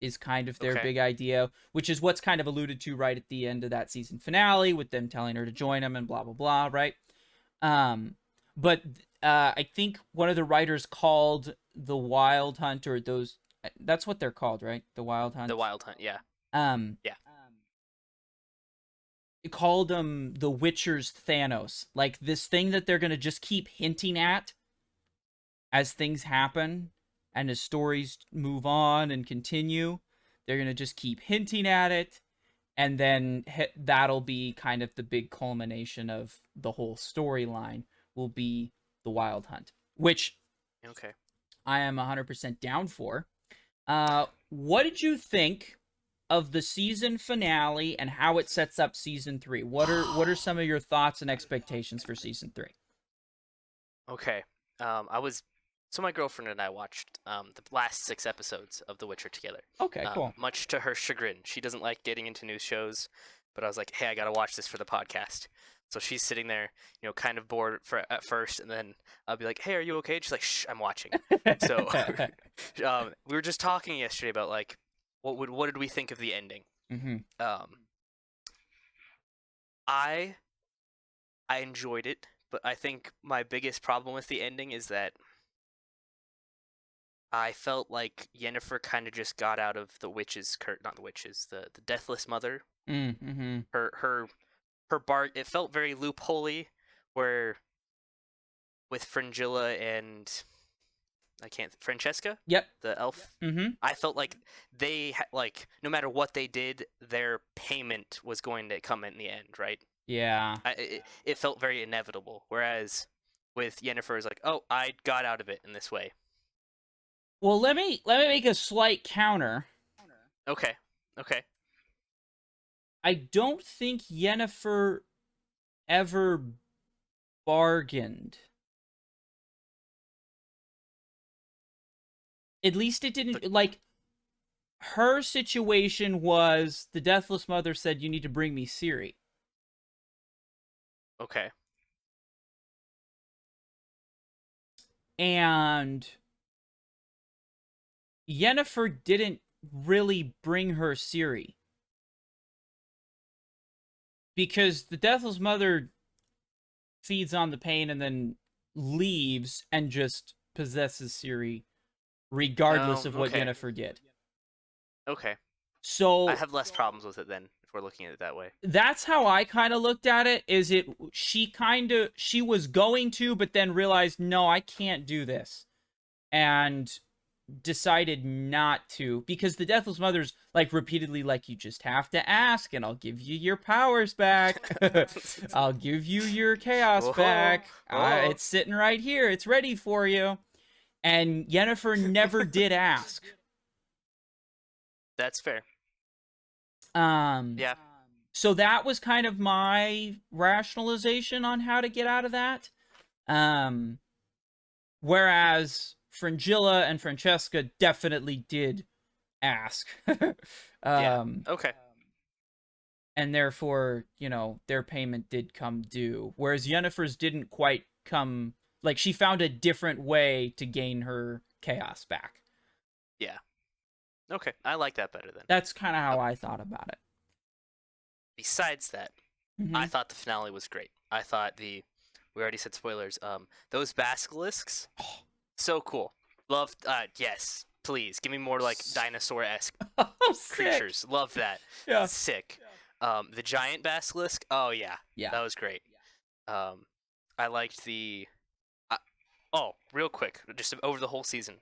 Is kind of their big idea, which is what's kind of alluded to right at the end of that season finale with them telling her to join them and blah, blah, blah, right? But I think one of the writers called the Wild Hunt, or those, that's what they're called, right? The Wild Hunt? The Wild Hunt, yeah. Yeah. It called them the Witcher's Thanos. Like, this thing that they're going to just keep hinting at as things happen and as stories move on and continue. They're going to just keep hinting at it, and then that'll be kind of the big culmination of the whole storyline, will be the Wild Hunt, which I am 100% down for. What did you think of the season finale and how it sets up season 3? What are some of your thoughts and expectations for season 3? Okay. So my girlfriend and I watched the last 6 episodes of The Witcher together. Okay, cool. Much to her chagrin. She doesn't like getting into news shows, but I was like, hey, I gotta watch this for the podcast. So she's sitting there, kind of bored at first, and then I'll be like, hey, are you okay? And she's like, shh, I'm watching. So we were just talking yesterday about, like, what did we think of the ending? Mm-hmm. I enjoyed it, but I think my biggest problem with the ending is that I felt like Yennefer kind of just got out of the witch's not the witches, the Deathless Mother. Mm-hmm. Her it felt very loopholey, where with Fringilla and Francesca. Yep. The elf. Mm-hmm. I felt like they no matter what they did, their payment was going to come in the end, right? Yeah. It felt very inevitable. Whereas with Yennefer, is like, oh, I got out of it in this way. Well, let me make a slight counter. Okay. I don't think Yennefer ever bargained. At least it didn't, like, her situation was the Deathless Mother said, you need to bring me Ciri. Okay. And Yennefer didn't really bring her Ciri. Because the Deathless Mother feeds on the pain and then leaves and just possesses Ciri, regardless of what Yennefer did. Okay. So I have less problems with it then, if we're looking at it that way. That's how I kind of looked at it. She was going to, but then realized, no, I can't do this, and decided not to, because the Deathless Mother's like repeatedly like, you just have to ask and I'll give you your powers back. I'll give you your chaos back. It's sitting right here, it's ready for you. And Yennefer never did ask. That's fair. Yeah. So that was kind of my rationalization on how to get out of that. Whereas Fringilla and Francesca definitely did ask. Yeah. Okay. And therefore, their payment did come due. Whereas Yennefer's didn't quite come, like, she found a different way to gain her chaos back. Yeah. Okay, I like that better then. That's kind of how I thought about it. Besides that, I thought the finale was great. I thought we already said spoilers, those basilisks, so cool. Loved, yes. Please give me more like dinosaur-esque Oh, sick. creatures. Love that. Yeah. Sick. The giant basilisk. Oh yeah, Yeah. that was great. I liked the. Oh, real quick, just over the whole season,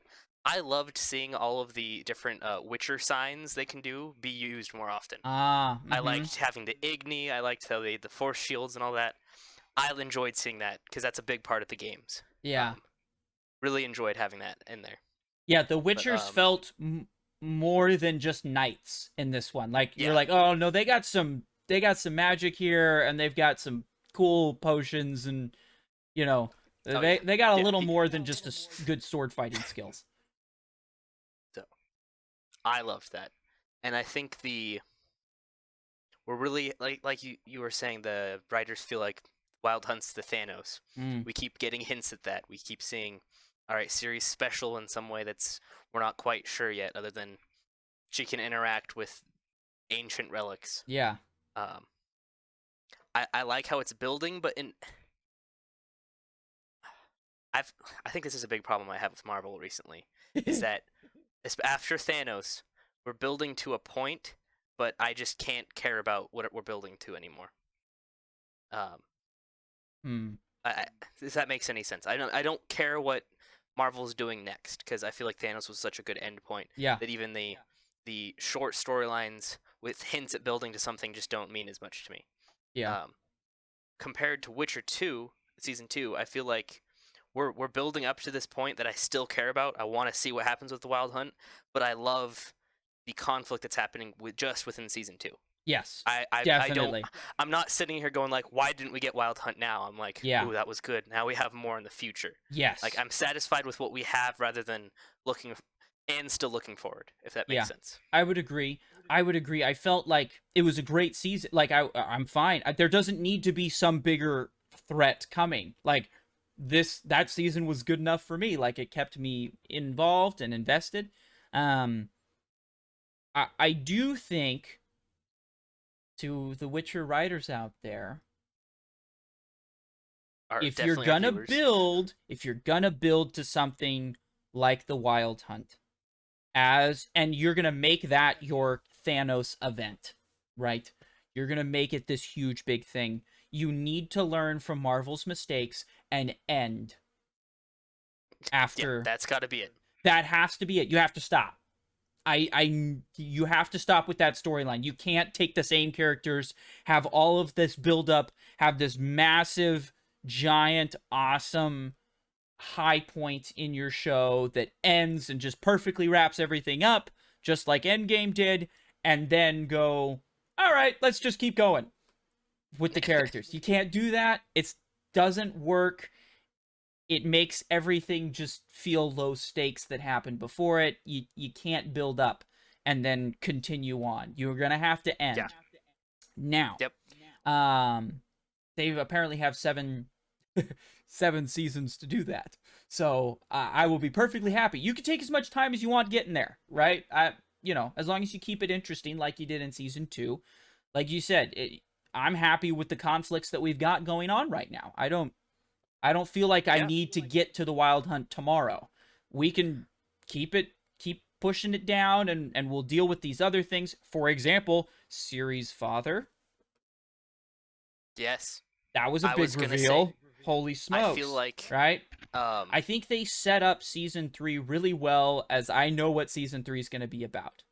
I loved seeing all of the different Witcher signs they can do be used more often. Ah. I liked having the Igni. I liked how the force shields and all that. I enjoyed seeing that because that's a big part of the games. Yeah. Really enjoyed having that in there. Yeah, the Witchers felt more than just knights in this one. Like you're like, oh no, they got some magic here, and they've got some cool potions, and you know, they got a little more than just a good sword fighting skills. So, I loved that, and I think we're really like you were saying, the writers feel like Wild Hunt's the Thanos. We keep getting hints at that. We keep seeing, all right, Ciri's special in some way that's we're not quite sure yet, other than she can interact with ancient relics. Yeah. I like how it's building, but I think this is a big problem I have with Marvel recently, is that after Thanos, we're building to a point, but I just can't care about what we're building to anymore. If that makes any sense. I don't care what Marvel's doing next, because I feel like Thanos was such a good end point. Yeah. That even the short storylines with hints at building to something just don't mean as much to me. Yeah. Compared to Witcher 2, season 2, I feel like we're building up to this point that I still care about. I want to see what happens with the Wild Hunt, but I love the conflict that's happening within season 2. Yes. Definitely. I'm not sitting here going like, why didn't we get Wild Hunt now? I'm like, ooh, that was good. Now we have more in the future. Yes. Like, I'm satisfied with what we have rather than still looking forward, if that makes sense. I would agree. I felt like it was a great season. Like, I'm fine. There doesn't need to be some bigger threat coming. Like, that season was good enough for me. Like, it kept me involved and invested. I do think, to the Witcher writers out there, if you're gonna build to something like the Wild Hunt, and you're gonna make that your Thanos event, right? You're gonna make it this huge big thing. You need to learn from Marvel's mistakes and end after. Yeah, that's got to be it. That has to be it. You have to stop. You have to stop with that storyline. You can't take the same characters, have all of this build up, have this massive, giant, awesome high point in your show that ends and just perfectly wraps everything up, just like Endgame did, and then go, all right, let's just keep going with the characters. You can't do that. It doesn't work. It makes everything just feel low stakes that happened before it. You can't build up and then continue on. You're gonna have to end. Yeah. Now. Yep. They apparently have seven seasons to do that. So I will be perfectly happy. You can take as much time as you want getting there, right? As long as you keep it interesting, like you did in season 2. Like you said, I'm happy with the conflicts that we've got going on right now. I don't feel like I need to get to the Wild Hunt tomorrow. We can keep pushing it down, and we'll deal with these other things. For example, Ciri's father. Yes. That was a big reveal. Holy smokes. I feel like... Right? I think they set up Season 3 really well, as I know what Season 3 is going to be about.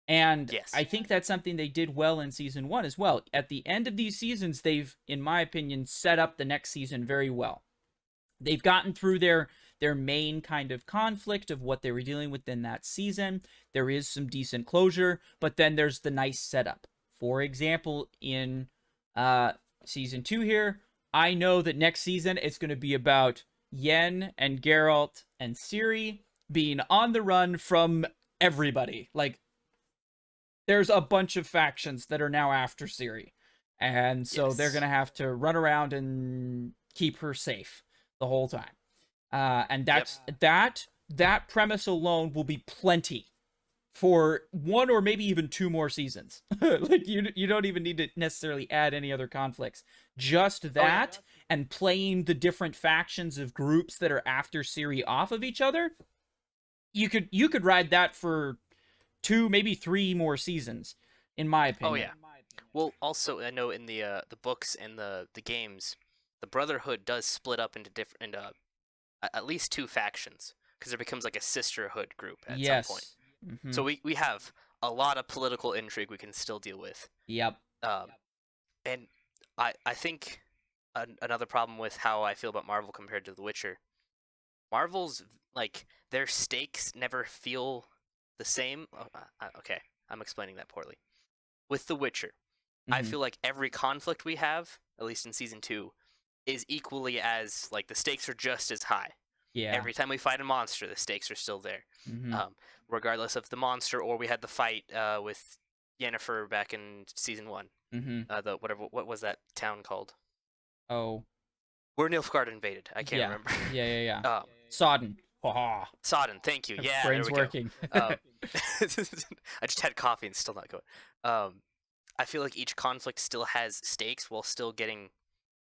And yes. I think that's something they did well in Season 1 as well. At the end of these seasons, they've, in my opinion, set up the next season very well. They've gotten through their main kind of conflict of what they were dealing with in that season. There is some decent closure, but then there's the nice setup. For example, in Season 2 here, I know that next season it's going to be about Yen and Geralt and Ciri being on the run from everybody. Like, there's a bunch of factions that are now after Ciri. And so they're going to have to run around and keep her safe the whole time. And that's that premise alone will be plenty for 1 or maybe even 2 more seasons. Like, you don't even need to necessarily add any other conflicts. Just that and playing the different factions of groups that are after Ciri off of each other. you could ride that for 2, maybe 3 more seasons, in my Oh opinion. yeah. Well, also I know in the books and the games, the Brotherhood does split up into different at least 2 factions because there becomes like a sisterhood group at some point. Yes. Mm-hmm. So we have a lot of political intrigue we can still deal with. Yep. Um, and I think another problem with how I feel about Marvel compared to The Witcher, Marvel's like their stakes never feel the same. Okay, I'm explaining that poorly. With The Witcher, I Mm-hmm. feel like every conflict we have, at least in season 2, is equally as like the stakes are just as high. Yeah. Every time we fight a monster, the stakes are still there, Mm-hmm. regardless of the monster. Or we had the fight with Yennefer back in season 1. Mm-hmm. What was that town called? Oh. Where Nilfgaard invaded. I can't Yeah. remember. Yeah. um, Sodden. Ha Sodden. Thank you. Yeah, there Brain's we working. go. I just had coffee and still not going. I feel like each conflict still has stakes while still getting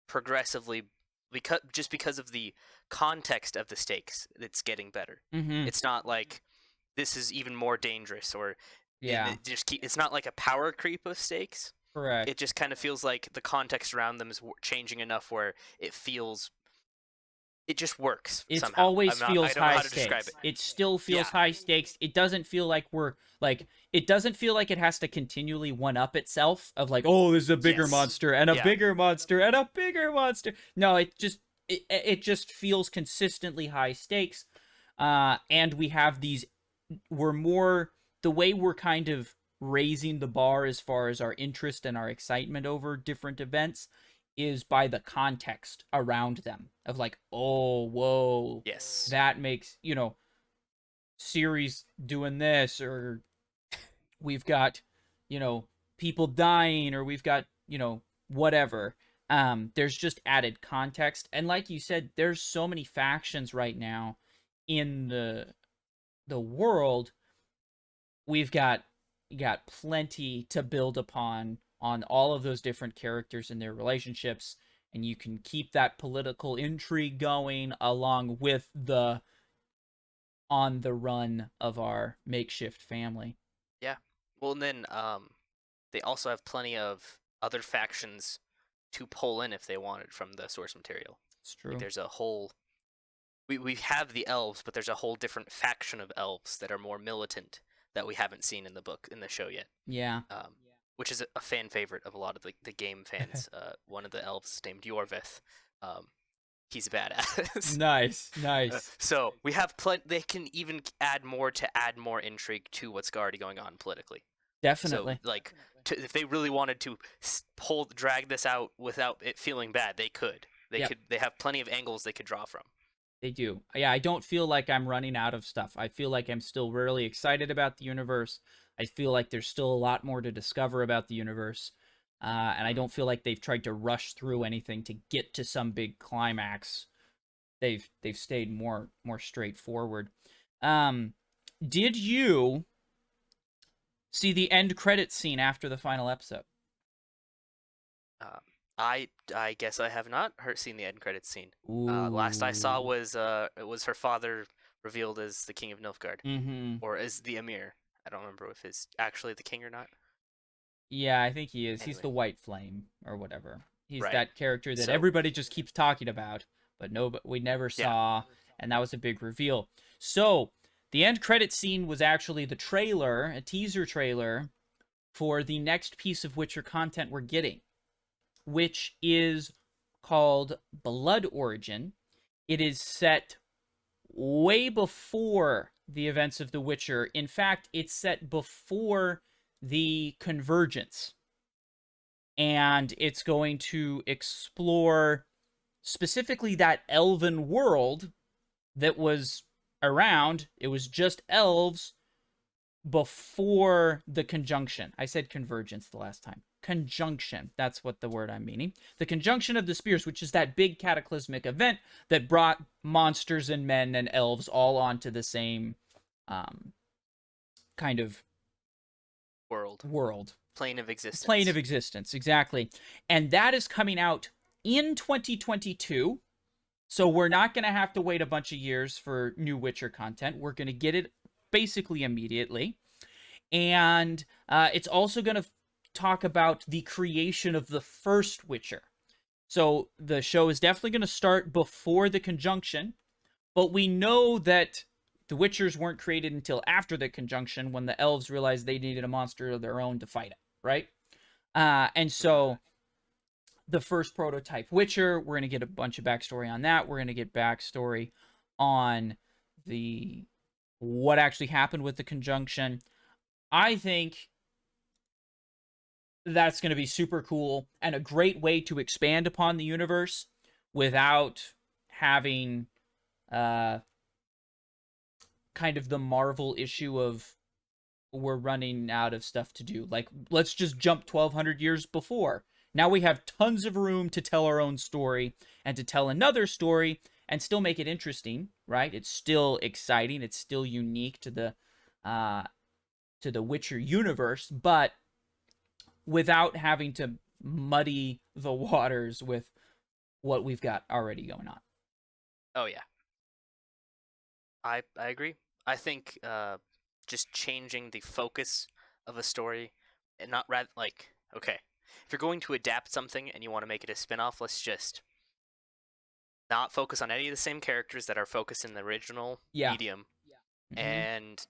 progressively because of the context of the stakes, it's getting better. Mm-hmm. It's not like this is even more dangerous or Yeah. it's not like a power creep of stakes. Correct. It just kind of feels like the context around them is changing enough where it just works It somehow. always I feels don't know high how to describe stakes. it. It still feels Yeah. high stakes. It doesn't feel like it doesn't feel like it has to continually one up itself of like, oh, there's a bigger Yes. monster and a Yeah. bigger monster and a bigger monster. No, it just feels consistently high stakes. And we have we're more, the way we're kind of raising the bar as far as our interest and our excitement over different events is by the context around them of like, oh, whoa, Yes. that makes, series doing this, or we've got, people dying, or we've got, whatever. There's just added context. And like you said, there's so many factions right now in the world. We've got plenty to build upon on all of those different characters and their relationships, and you can keep that political intrigue going along with the on the run of our makeshift family. Yeah. Well, and then they also have plenty of other factions to pull in if they wanted from the source material. It's true. Like there's a whole we have the elves, but there's a whole different faction of elves that are more militant that we haven't seen in the show yet. Yeah. Which is a fan favorite of a lot of the game fans. One of the elves is named Yorvith. He's a badass. Nice. So we have they can even add more to add more intrigue to what's already going on politically. Definitely. So like, if they really wanted to drag this out without it feeling bad, they could. They have plenty of angles they could draw from. They do. Yeah, I don't feel like I'm running out of stuff. I feel like I'm still really excited about the universe. I feel like there's still a lot more to discover about the universe. And I don't feel like they've tried to rush through anything to get to some big climax. They've stayed more straightforward. Did you see the end credits scene after the final episode? I guess I have not seen the end credits scene. Ooh. Last I saw was it was her father revealed as the King of Nilfgaard, Mm-hmm. or as the Emir. I don't remember if he's actually the king or not. Yeah, I think he is. Anyway. He's the White Flame or whatever. He's Right. that character that everybody just keeps talking about, but we never saw, and that was a big reveal. So the end credit scene was actually the trailer, a teaser trailer for the next piece of Witcher content we're getting, which is called Blood Origin. It is set way before the events of The Witcher. In fact, it's set before the Convergence. And it's going to explore specifically that elven world that was around. It was just elves before the conjunction. I said convergence the last time. Conjunction. That's what the word I'm meaning. The conjunction of the spears, which is that big cataclysmic event that brought monsters and men and elves all onto the same kind of world. Plane of existence. Plane of existence, exactly. And that is coming out in 2022. So we're not going to have to wait a bunch of years for new Witcher content. We're going to get it basically immediately. And it's also going to talk about the creation of the first Witcher. So the show is definitely going to start before the conjunction, but we know that the Witchers weren't created until after the conjunction when the elves realized they needed a monster of their own to fight it, right? And so the first prototype Witcher, we're going to get a bunch of backstory on that. We're going to get backstory on the what actually happened with the conjunction. I think that's going to be super cool and a great way to expand upon the universe without having uh kind of the Marvel issue of we're running out of stuff to do. Like, let's just jump 1200 years before. Now we have tons of room to tell our own story and to tell another story and still make it interesting, right? It's still exciting, it's still unique to the Witcher universe, but without having to muddy the waters with what we've got already going on. Oh yeah, I agree. I think just changing the focus of a story and not rather like okay, if you're going to adapt something and you want to make it a spin-off, let's just not focus on any of the same characters that are focused in the original Yeah. medium, Mm-hmm. and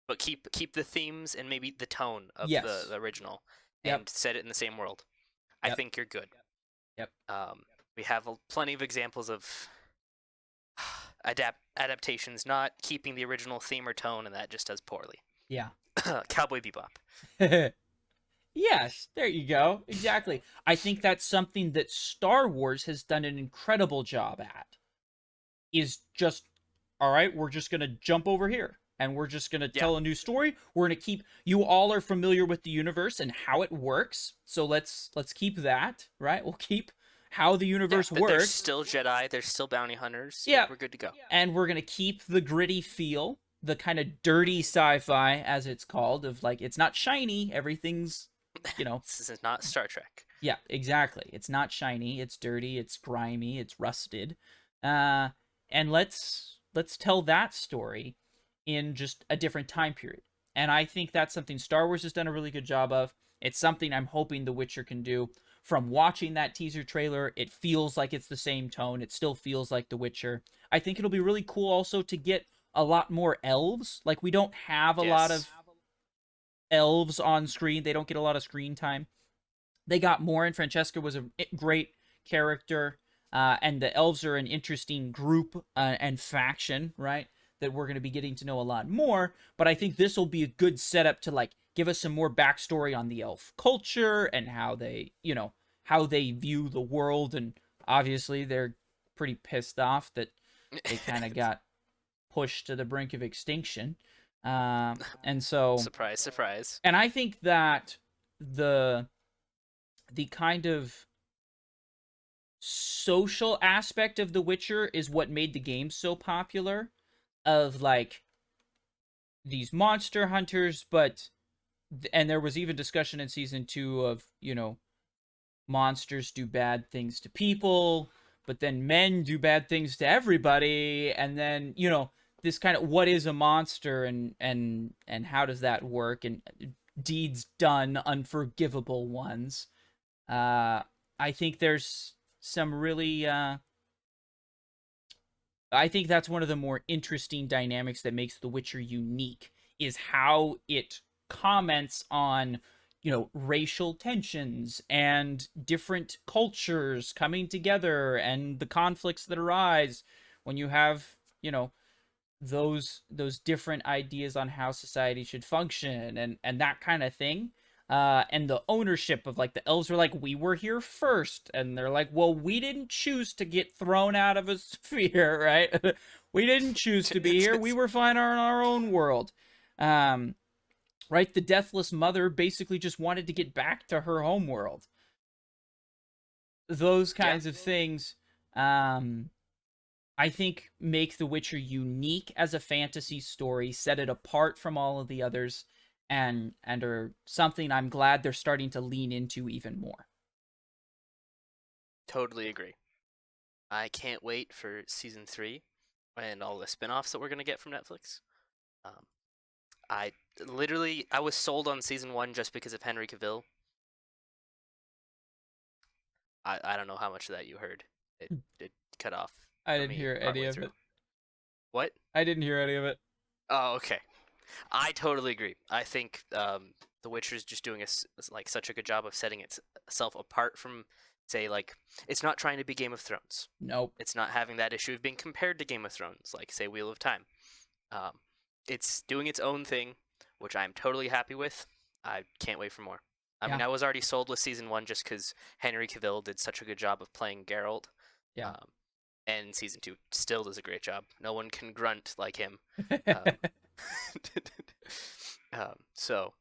but keep the themes and maybe the tone of Yes. the original, Yep. and set it in the same world. I Yep. think you're good. Yep. We have plenty of examples of adaptations not keeping the original theme or tone, and that just does poorly. Yeah. Cowboy Bebop. Yes, there you go. Exactly. I think that's something that Star Wars has done an incredible job at. Is just, all right, we're just going to jump over here and we're just going to Yeah. tell a new story. We're going to keep you all are familiar with the universe and how it works. So let's keep that, right? We'll keep how the universe There's works. still Jedi, there's still bounty hunters. Yeah. We're good to go. And we're going to keep the gritty feel, the kind of dirty sci-fi as it's called of like it's not shiny, everything's, you know, This is not Star Trek. yeah, exactly. It's not shiny, it's dirty, it's grimy, it's rusted. And let's tell that story in just a different time period. And I think that's something Star Wars has done a really good job of. It's something I'm hoping The Witcher can do. From watching that teaser trailer, it feels like it's the same tone. It still feels like The Witcher. I think it'll be really cool also to get a lot more elves. Like, we don't have a lot of elves on screen. They don't get a lot of screen time. They got more, and Francesca was a great character. And the elves are an interesting group and faction, right? That we're going to be getting to know a lot more. But I think this will be a good setup to like give us some more backstory on the elf culture and how they, you know, how they view the world. And obviously, they're pretty pissed off that they kind of got pushed to the brink of extinction. And so, surprise, surprise. and I think that the kind of social aspect of The Witcher is what made the game so popular, of like these monster hunters, but and there was even discussion in season 2 of, you know, monsters do bad things to people, but then men do bad things to everybody, and then, you know, this kind of what is a monster and how does that work, and deeds done, unforgivable ones. I think there's some really I think that's one of the more interesting dynamics that makes The Witcher unique, is how it comments on, you know, racial tensions and different cultures coming together and the conflicts that arise when you have, you know, those different ideas on how society should function and that kind of thing. And the ownership of like the elves are like, we were here first, and they're like, well, we didn't choose to get thrown out of a sphere, right? We didn't choose to be here. We were fine on our own world. Right? The deathless mother basically just wanted to get back to her home world. Those kinds of things, I think, make The Witcher unique as a fantasy story, set it apart from all of the others, and are something I'm glad they're starting to lean into even more. Totally agree. I can't wait for season 3 and all the spin-offs that we're gonna get from Netflix. Um, I I was sold on season 1 just because of Henry Cavill. I don't know how much of that you heard. It cut off I for didn't me hear any partway of through. it. What? I didn't hear any of it. Oh, okay. I totally agree. I think The Witcher is just doing like such a good job of setting itself apart from, say, like it's not trying to be Game of Thrones. Nope. It's not having that issue of being compared to Game of Thrones, like say Wheel of Time. Um, it's doing its own thing, which I'm totally happy with. I can't wait for more. I mean, Yeah. I was already sold with season 1 just because Henry Cavill did such a good job of playing Geralt. Yeah. And season 2 still does a great job. No one can grunt like him. Um, so,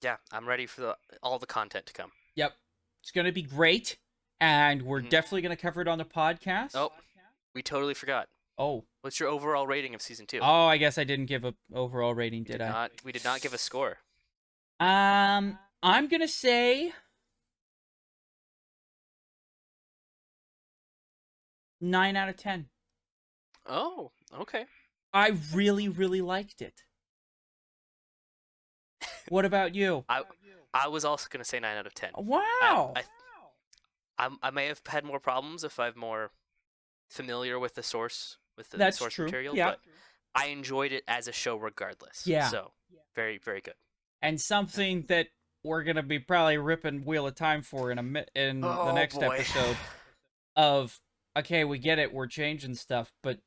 yeah, I'm ready for all the content to come. Yep. It's going to be great. And we're Mhm. definitely going to cover it on the podcast. Oh, we totally forgot. Oh. What's your overall rating of season 2? Oh, I guess I didn't give a overall rating, did I? We did not give a score. I'm going to say 9 out of 10. Oh, okay. I really, really liked it. What about you? I was also going to say 9 out of 10. Wow. I may have had more problems if I'm more familiar with the source, That's source true. material, Yeah. but I enjoyed it as a show regardless. Yeah. So, very, very good. And something that we're going to be probably ripping Wheel of Time for in the next episode of, okay, we get it, we're changing stuff, but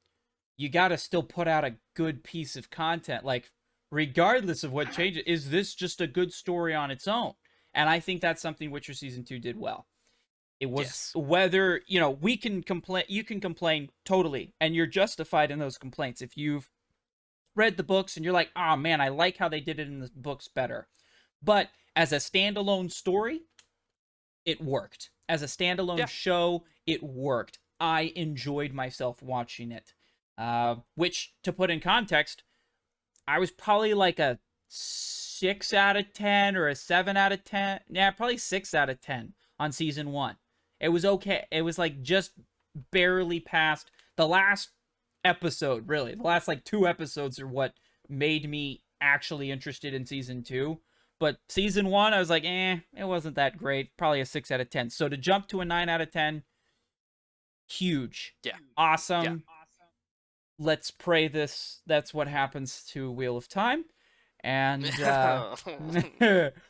you got to still put out a good piece of content. Like, regardless of what changes, is this just a good story on its own? And I think that's something Witcher Season 2 did well. It was whether, we can complain, you can complain totally, and you're justified in those complaints. If you've read the books and you're like, oh man, I like how they did it in the books better. But as a standalone story, it worked. As a standalone show, it worked. I enjoyed myself watching it. Which, to put in context, I was probably like a 6 out of 10 or a 7 out of 10. Yeah, probably 6 out of 10 on season 1. It was okay. It was like just barely past the last episode, really. The last like 2 episodes are what made me actually interested in season 2. But season 1, I was like, it wasn't that great. Probably a 6 out of 10. So to jump to a 9 out of 10, huge. Yeah. Awesome. Yeah. Let's pray that's what happens to Wheel of Time. And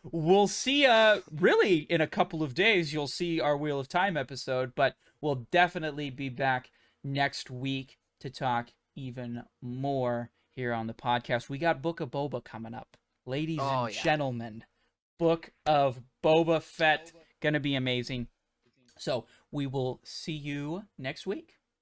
we'll see, really, in a couple of days, you'll see our Wheel of Time episode, but we'll definitely be back next week to talk even more here on the podcast. We got Book of Boba coming up. Ladies and gentlemen, Book of Boba Fett, gonna be amazing. So we will see you next week.